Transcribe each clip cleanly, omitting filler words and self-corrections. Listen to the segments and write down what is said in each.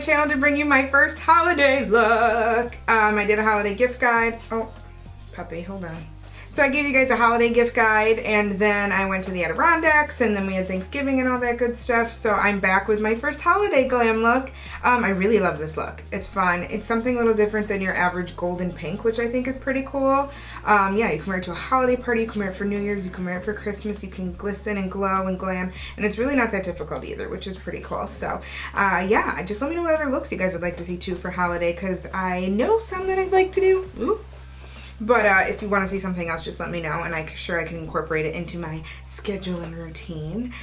channel to bring you my first holiday look. I did a holiday gift guide. Oh, puppy, hold on. So I gave you guys a holiday gift guide, and then I went to the Adirondacks, and then we had Thanksgiving and all that good stuff. So I'm back with my first holiday glam look. I really love this look. It's fun. It's something a little different than your average golden pink, which I think is pretty cool. Yeah, you can wear it to a holiday party, you can wear it for New Year's, you can wear it for Christmas, you can glisten and glow and glam, and it's really not that difficult either, which is pretty cool. So yeah, just let me know what other looks you guys would like to see too for holiday, because I know some that I'd like to do. Ooh. But if you want to see something else, just let me know, and I'm sure I can incorporate it into my schedule and routine.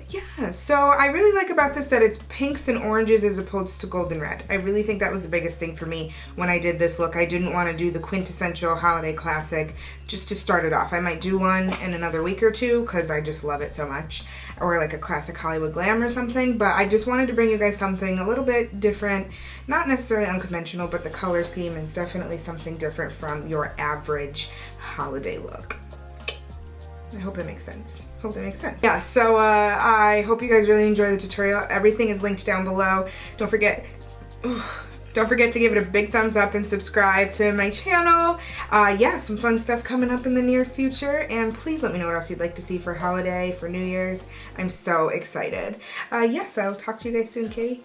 Yeah, so I really like about this that it's pinks and oranges as opposed to golden red. I really think that was the biggest thing for me when I did this look. I didn't want to do the quintessential holiday classic just to start it off. I might do one in another week or two because I just love it so much, or like a classic Hollywood glam or something, but I just wanted to bring you guys something a little bit different, not necessarily unconventional, but the color scheme is definitely something different from your average holiday look. I hope that makes sense. Yeah, so I hope you guys really enjoy the tutorial. Everything is linked down below. Don't forget to give it a big thumbs up and subscribe to my channel. Yeah, some fun stuff coming up in the near future, and please let me know what else you'd like to see for holiday, for New Year's. I'm so excited. Yeah, so I'll talk to you guys soon, okay?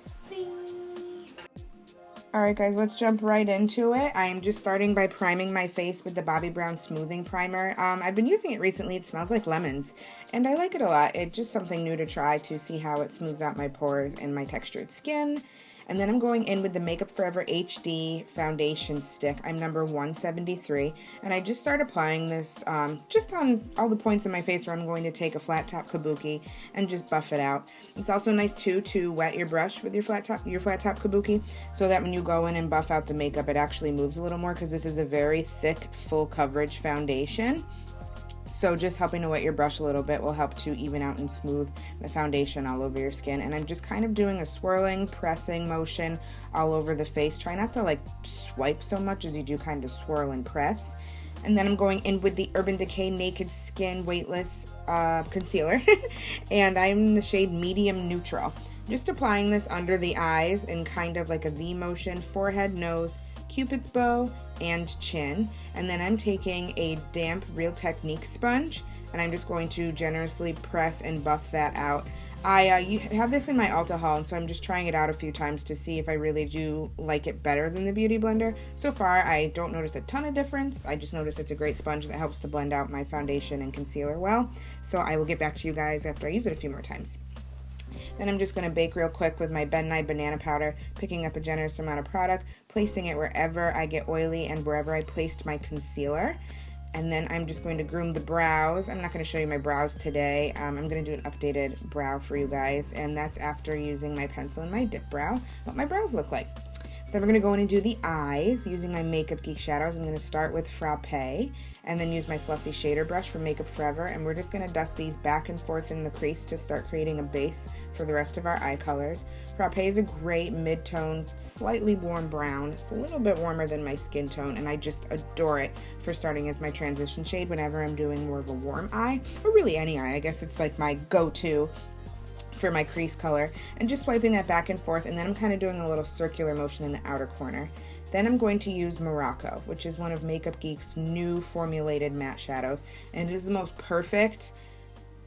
Alright guys, let's jump right into it. I am just starting by priming my face with the Bobbi Brown Smoothing Primer. I've been using it recently. It smells like lemons, and I like it a lot. It's just something new to try to see how it smooths out my pores and my textured skin. And then I'm going in with the Makeup Forever HD Foundation Stick. I'm number 173, and I just start applying this just on all the points in my face where I'm going to take a flat top kabuki and just buff it out. It's also nice too to wet your brush with your flat top kabuki, so that when you go in and buff out the makeup, it actually moves a little more, because this is a very thick, full coverage foundation. So just helping to wet your brush a little bit will help to even out and smooth the foundation all over your skin. And I'm just kind of doing a swirling, pressing motion all over the face. Try not to like swipe so much as you do kind of swirl and press. And then I'm going in with the Urban Decay Naked Skin Weightless Concealer. And I'm in the shade Medium Neutral. Just applying this under the eyes in kind of like a V motion, forehead, nose, Cupid's bow, and chin. And then I'm taking a damp Real Technique sponge, and I'm just going to generously press and buff that out. You have this in my Ulta haul, and so I'm just trying it out a few times to see if I really do like it better than the Beauty Blender. So far, I don't notice a ton of difference. I just notice it's a great sponge that helps to blend out my foundation and concealer well. So I will get back to you guys after I use it a few more times. Then I'm just going to bake real quick with my Nye Banana Powder, picking up a generous amount of product, placing it wherever I get oily and wherever I placed my concealer. And then I'm just going to groom the brows. I'm not going to show you my brows today. I'm going to do an updated brow for you guys, and that's after using my pencil and my dip brow, what my brows look like. So then we're going to go in and do the eyes using my Makeup Geek shadows. I'm going to start with Frappe and then use my fluffy shader brush from Makeup Forever, and we're just going to dust these back and forth in the crease to start creating a base for the rest of our eye colors. Frappe is a great mid-tone, slightly warm brown. It's a little bit warmer than my skin tone, and I just adore it for starting as my transition shade whenever I'm doing more of a warm eye, or really any eye. I guess it's like my go-to for my crease color, and just swiping that back and forth, and then I'm kind of doing a little circular motion in the outer corner. Then I'm going to use Morocco, which is one of Makeup Geek's new formulated matte shadows, and it is the most perfect,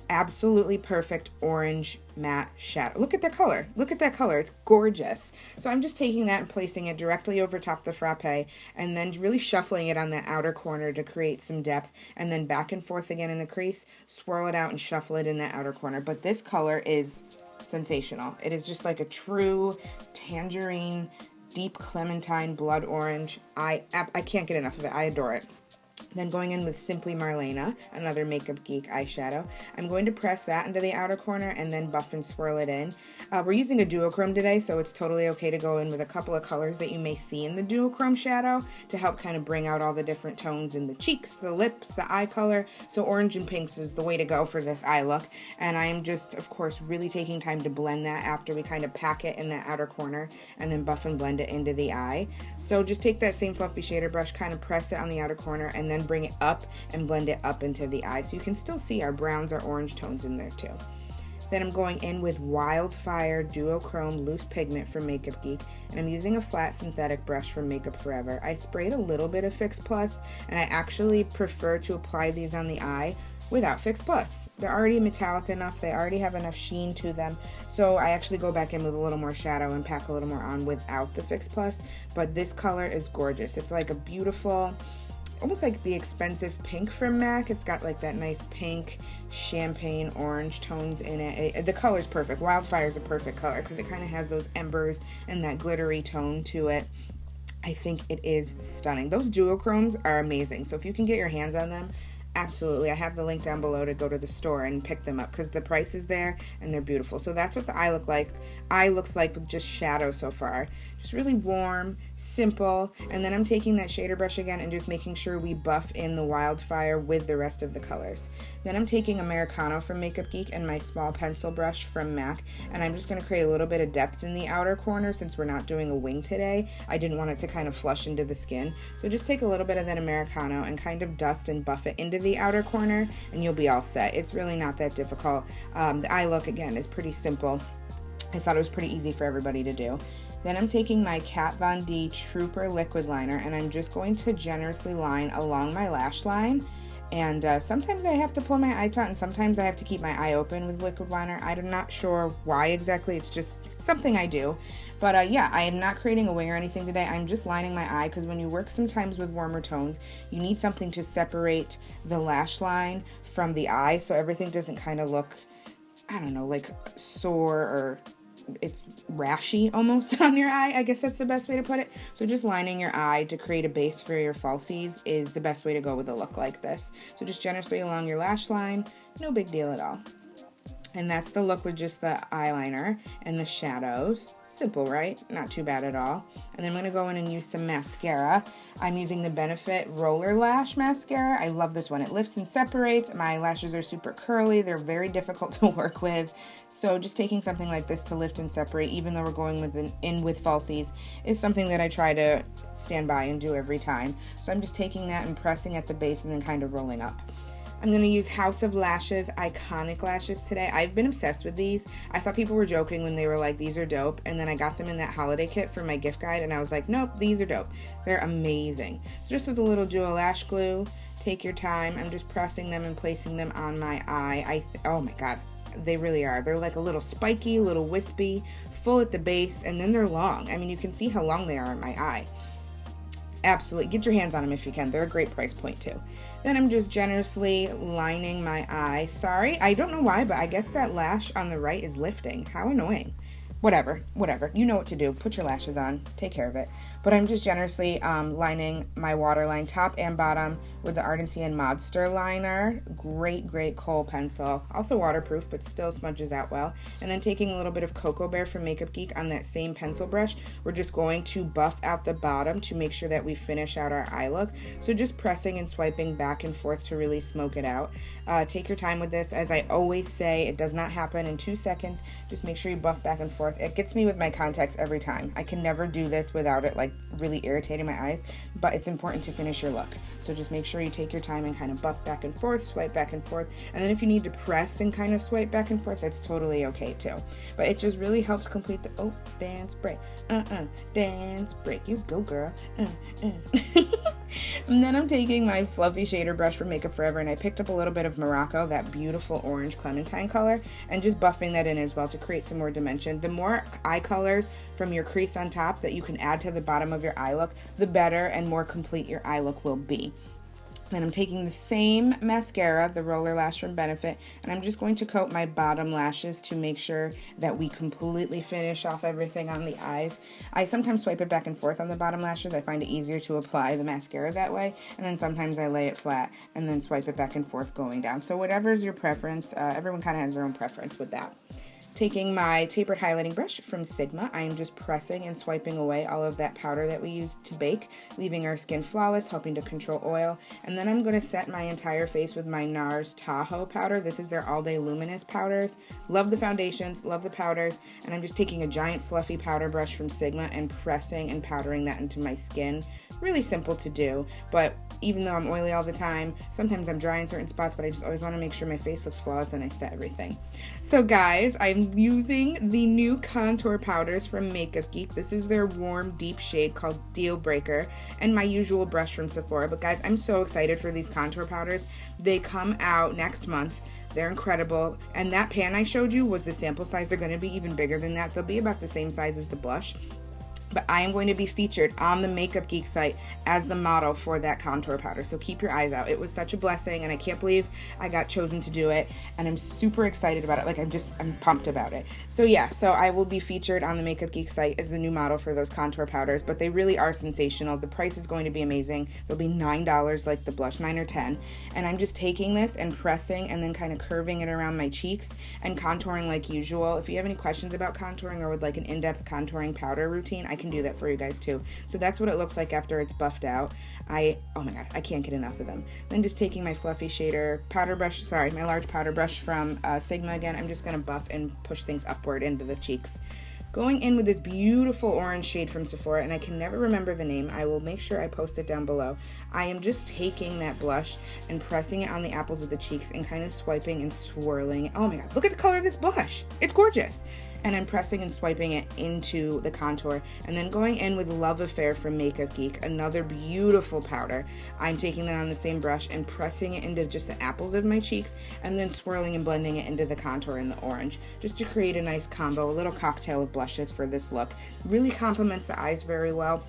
absolutely perfect orange matte shadow. Look at that color. Look at that color. It's gorgeous. So I'm just taking that and placing it directly over top the Frappe, and then really shuffling it on the outer corner to create some depth, and then back and forth again in the crease, swirl it out and shuffle it in that outer corner. But this color is sensational. It is just like a true tangerine, deep clementine blood orange. I can't get enough of it. I adore it. Then going in with Simply Marlena, another Makeup Geek eyeshadow. I'm going to press that into the outer corner and then buff and swirl it in. We're using a Duochrome today, so it's totally okay to go in with a couple of colors that you may see in the Duochrome shadow to help kind of bring out all the different tones in the cheeks, the lips, the eye color. So orange and pinks is the way to go for this eye look. And I am just, of course, really taking time to blend that after we kind of pack it in that outer corner and then buff and blend it into the eye. So just take that same fluffy shader brush, kind of press it on the outer corner, and then bring it up and blend it up into the eye, so you can still see our browns, our orange tones in there too. Then I'm going in with Wildfire Duochrome Loose Pigment from Makeup Geek, and I'm using a flat synthetic brush from Makeup Forever. I sprayed a little bit of Fix Plus, and I actually prefer to apply these on the eye without Fix Plus. They're already metallic enough, they already have enough sheen to them, so I actually go back in with a little more shadow and pack a little more on without the Fix Plus. But this color is gorgeous. It's like a beautiful, almost like the expensive pink from MAC. It's got like that nice pink, champagne, orange tones in it. The color's perfect. Wildfire is a perfect color because it kind of has those embers and that glittery tone to it. I think it is stunning. Those duochromes are amazing, so if you can get your hands on them, absolutely. I have the link down below to go to the store and pick them up because the price is there and they're beautiful. So that's what the eye looks like with just shadow so far. Just really warm, simple. And then I'm taking that shader brush again and just making sure we buff in the Wildfire with the rest of the colors. Then I'm taking Americano from Makeup Geek and my small pencil brush from MAC, and I'm just going to create a little bit of depth in the outer corner since we're not doing a wing today. I didn't want it to kind of flush into the skin. So just take a little bit of that Americano and kind of dust and buff it into the outer corner and you'll be all set. It's really not that difficult. The eye look, again, is pretty simple. I thought it was pretty easy for everybody to do. Then I'm taking my Kat Von D Trooper liquid liner and I'm just going to generously line along my lash line. And sometimes I have to pull my eye taut and sometimes I have to keep my eye open with liquid liner. I'm not sure why exactly, it's just something I do. But yeah, I am not creating a wing or anything today. I'm just lining my eye because when you work sometimes with warmer tones, you need something to separate the lash line from the eye so everything doesn't kind of look, I don't know, like sore or it's rashy almost on your eye. I guess that's the best way to put it. So just lining your eye to create a base for your falsies is the best way to go with a look like this. So just generously along your lash line, no big deal at all. And that's the look with just the eyeliner and the shadows. Simple, right? Not too bad at all. And then I'm going to go in and use some mascara. I'm using the Benefit Roller Lash Mascara. I love this one. It lifts and separates. My lashes are super curly. They're very difficult to work with. So just taking something like this to lift and separate, even though we're going with falsies, is something that I try to stand by and do every time. So I'm just taking that and pressing at the base and then kind of rolling up. I'm going to use House of Lashes Iconic Lashes today. I've been obsessed with these. I thought people were joking when they were like, these are dope. And then I got them in that holiday kit for my gift guide and I was like, nope, these are dope. They're amazing. So just with a little Duo Lash Glue, take your time. I'm just pressing them and placing them on my eye. Oh my God, they really are. They're like a little spiky, a little wispy, full at the base, and then they're long. I mean, you can see how long they are on my eye. Absolutely, get your hands on them if you can. They're a great price point too. Then I'm just generously lining my eye. Sorry, I don't know why, but I guess that lash on the right is lifting. How annoying. Whatever. You know what to do. Put your lashes on. Take care of it. But I'm just generously lining my waterline top and bottom with the Ardency and Modster liner. Great kohl pencil. Also waterproof, but still smudges out well. And then taking a little bit of Cocoa Bear from Makeup Geek on that same pencil brush, we're just going to buff out the bottom to make sure that we finish out our eye look. So just pressing and swiping back and forth to really smoke it out. Take your time with this. As I always say, it does not happen in 2 seconds. Just make sure you buff back and forth. It gets me with my contacts every time. I can never do this without it like really irritating my eyes, but it's important to finish your look. So just make sure you take your time and kind of buff back and forth, swipe back and forth, and then if you need to press and kind of swipe back and forth, that's totally okay too. But it just really helps complete the dance break, dance break, you go girl, And then I'm taking my fluffy shader brush from Makeup Forever and I picked up a little bit of Morocco, that beautiful orange clementine color, and just buffing that in as well to create some more dimension. The more eye colors from your crease on top that you can add to the bottom of your eye look, the better and more complete your eye look will be. Then I'm taking the same mascara, the Roller Lash from Benefit, and I'm just going to coat my bottom lashes to make sure that we completely finish off everything on the eyes. I sometimes swipe it back and forth on the bottom lashes. I find it easier to apply the mascara that way, and then sometimes I lay it flat and then swipe it back and forth going down. So whatever's your preference, everyone kind of has their own preference with that. Taking my tapered highlighting brush from Sigma, I am just pressing and swiping away all of that powder that we used to bake, leaving our skin flawless, helping to control oil. And then I'm going to set my entire face with my Nars Tahoe powder. This is their all-day luminous powders. Love the foundations, love the powders, and I'm just taking a giant fluffy powder brush from Sigma and pressing and powdering that into my skin. Really simple to do, but even though I'm oily all the time, sometimes I'm dry in certain spots, but I just always want to make sure my face looks flawless and I set everything. So guys, I'm using the new contour powders from Geek. This is their warm, deep shade called Deal Breaker, and my usual brush from Sephora. But guys, I'm so excited for these contour powders. They come out next month. They're incredible. And that pan I showed you was the sample size. They're going to be even bigger than that. They'll be about the same size as the blush. But I am going to be featured on the Makeup Geek site as the model for that contour powder. So keep your eyes out. It was such a blessing, and I can't believe I got chosen to do it. And I'm super excited about it. Like, I'm pumped about it. So yeah, so I will be featured on the Makeup Geek site as the new model for those contour powders. But they really are sensational. The price is going to be amazing. They'll be $9 like the blush, $9 or $10. And I'm just taking this and pressing and then kind of curving it around my cheeks and contouring like usual. If you have any questions about contouring or would like an in-depth contouring powder routine, I can do that for you guys too. So that's what it looks like after it's buffed out. Oh my god, I can't get enough of them. Then just taking my fluffy shader powder brush, my large powder brush from Sigma again, I'm just gonna buff and push things upward into the cheeks. Going in with this beautiful orange shade from Sephora, and I can never remember the name. I will make sure I post it down below. I am just taking that blush and pressing it on the apples of the cheeks and kind of swiping and swirling. Oh my god, look at the color of this blush. It's gorgeous. And I'm pressing and swiping it into the contour, and then going in with Love Affair from Makeup Geek, another beautiful powder. I'm taking that on the same brush and pressing it into just the apples of my cheeks, and then swirling and blending it into the contour in the orange, just to create a nice combo, a little cocktail of blushes for this look. Really complements the eyes very well.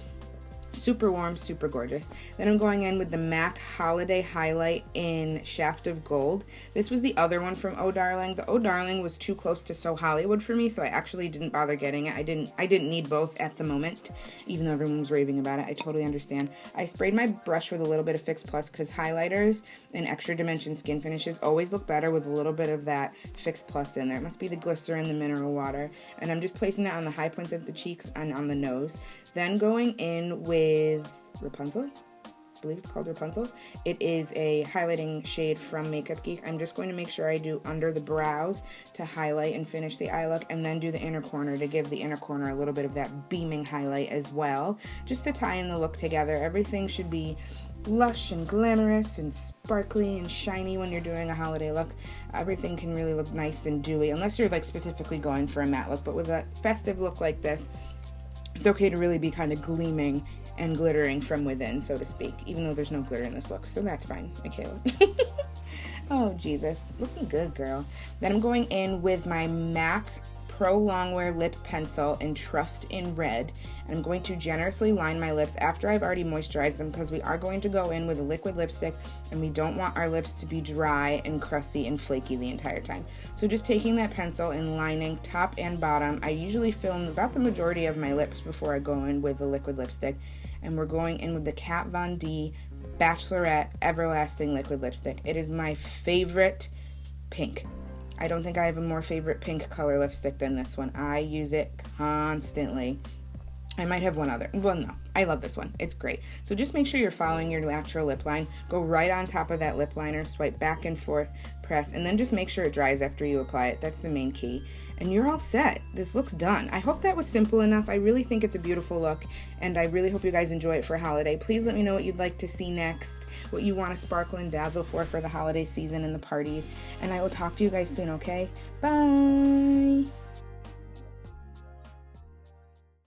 Super warm, super gorgeous. Then I'm going in with the MAC Holiday Highlight in Shaft of Gold. This was the other one from Oh Darling. The Oh Darling was too close to So Hollywood for me, so I actually didn't bother getting it. I didn't need both at the moment, even though everyone was raving about it. I totally understand. I sprayed my brush with a little bit of Fix Plus because highlighters and extra dimension skin finishes always look better with a little bit of that Fix Plus in there. It must be the glycerin, the mineral water. And I'm just placing that on the high points of the cheeks and on the nose. Then going in with Rapunzel. I believe it's called Rapunzel. It is a highlighting shade from Makeup Geek. I'm just going to make sure I do under the brows to highlight and finish the eye look, and then do the inner corner to give the inner corner a little bit of that beaming highlight as well, just to tie in the look together. Everything should be lush and glamorous and sparkly and shiny when you're doing a holiday look. Everything can really look nice and dewy, unless you're like specifically going for a matte look. But with a festive look like this, it's okay to really be kind of gleaming and glittering from within, so to speak, even though there's no glitter in this look, so that's fine, Michaela. Oh, Jesus. Looking good, girl. Then I'm going in with my MAC Pro Longwear Lip Pencil in Trust in Red. And I'm going to generously line my lips after I've already moisturized them, because we are going to go in with a liquid lipstick, and we don't want our lips to be dry and crusty and flaky the entire time. So just taking that pencil and lining top and bottom. I usually fill in about the majority of my lips before I go in with the liquid lipstick. And we're going in with the Kat Von D Bachelorette Everlasting Liquid Lipstick. It is my favorite pink. I don't think I have a more favorite pink color lipstick than this one. I use it constantly. I might have one other. Well, no. I love this one. It's great. So just make sure you're following your natural lip line. Go right on top of that lip liner, swipe back and forth, press, and then just make sure it dries after you apply it. That's the main key. And you're all set. This looks done. I hope that was simple enough. I really think it's a beautiful look, and I really hope you guys enjoy it for holiday. Please let me know what you'd like to see next, what you want to sparkle and dazzle for the holiday season and the parties. And I will talk to you guys soon, okay? Bye!